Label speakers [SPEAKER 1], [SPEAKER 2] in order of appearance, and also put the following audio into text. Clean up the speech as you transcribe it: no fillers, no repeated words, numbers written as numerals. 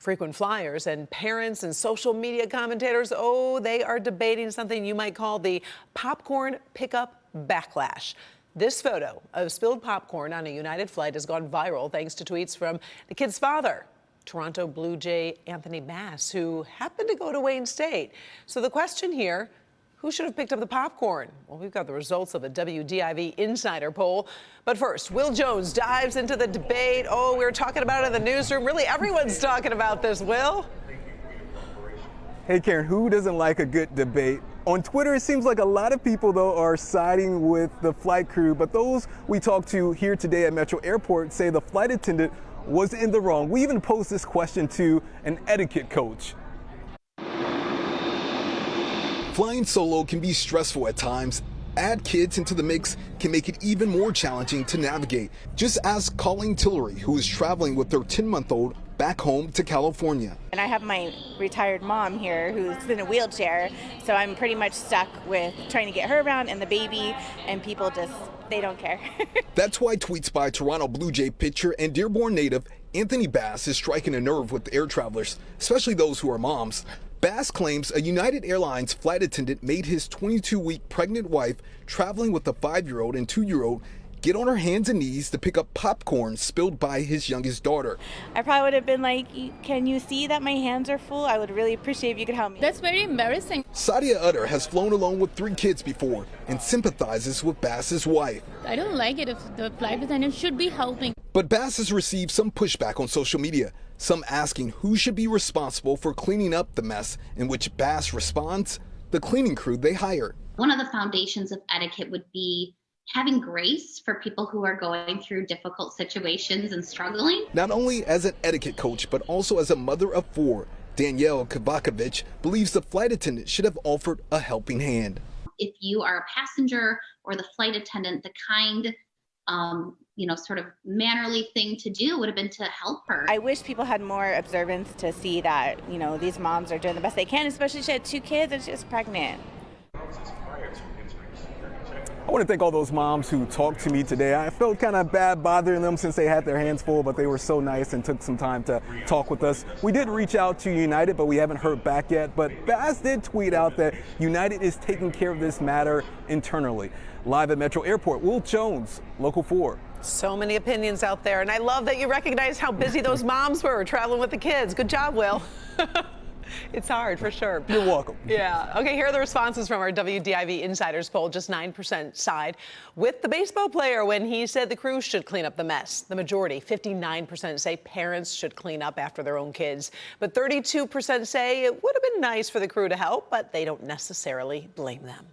[SPEAKER 1] Frequent flyers and parents and social media commentators, they are debating something you might call the popcorn pickup backlash. This photo of spilled popcorn on a United flight has gone viral thanks to tweets from the kid's father, Toronto Blue Jay Anthony Bass, who happened to go to Wayne State. So the question here, who should have picked up the popcorn? Well, we've got the results of a WDIV insider poll. But first, Will Jones dives into the debate. We were talking about it in the newsroom. Really, everyone's talking about this, Will.
[SPEAKER 2] Hey, Karen, who doesn't like a good debate? On Twitter, it seems like a lot of people, though, are siding with the flight crew. But those we talked to here today at Metro Airport say the flight attendant was in the wrong. We even posed this question to an etiquette coach.
[SPEAKER 3] Flying solo can be stressful at times. Add kids into the mix can make it even more challenging to navigate. Just ask Colleen Tillery, who is traveling with their 10-month-old back home to California.
[SPEAKER 4] And I have my retired mom here who's in a wheelchair, so I'm pretty much stuck with trying to get her around and the baby, and people just, they don't care.
[SPEAKER 3] That's why tweets by Toronto Blue Jay pitcher and Dearborn native Anthony Bass is striking a nerve with air travelers, especially those who are moms. Bass claims a United Airlines flight attendant made his 22-week pregnant wife traveling with a 5-year-old and 2-year-old get on her hands and knees to pick up popcorn spilled by his youngest daughter.
[SPEAKER 4] I probably would have been like, can you see that my hands are full? I would really appreciate if you could help me.
[SPEAKER 5] That's very embarrassing.
[SPEAKER 3] Sadia Utter has flown alone with 3 kids before and sympathizes with Bass's wife.
[SPEAKER 5] I don't like it if the flight attendant should be helping.
[SPEAKER 3] But Bass has received some pushback on social media, some asking who should be responsible for cleaning up the mess, in which Bass responds, the cleaning crew they hire.
[SPEAKER 6] One of the foundations of etiquette would be having grace for people who are going through difficult situations and struggling.
[SPEAKER 3] Not only as an etiquette coach, but also as a mother of 4, Danielle Kavakovich believes the flight attendant should have offered a helping hand.
[SPEAKER 6] If you are a passenger or the flight attendant, the kind sort of mannerly thing to do would have been to help her.
[SPEAKER 4] I wish people had more observance to see that, these moms are doing the best they can, especially she had 2 kids and she's pregnant.
[SPEAKER 2] I want to thank all those moms who talked to me today. I felt kind of bad bothering them since they had their hands full, but they were so nice and took some time to talk with us. We did reach out to United, but we haven't heard back yet. But Bass did tweet out that United is taking care of this matter internally. Live at Metro Airport, Will Jones, Local 4.
[SPEAKER 1] So many opinions out there, and I love that you recognize how busy those moms were traveling with the kids. Good job, Will. It's hard, for sure.
[SPEAKER 2] You're welcome.
[SPEAKER 1] Yeah. Okay, here are the responses from our WDIV Insiders poll. Just 9% side with the baseball player when he said the crew should clean up the mess. The majority, 59%, say parents should clean up after their own kids. But 32% say it would have been nice for the crew to help, but they don't necessarily blame them.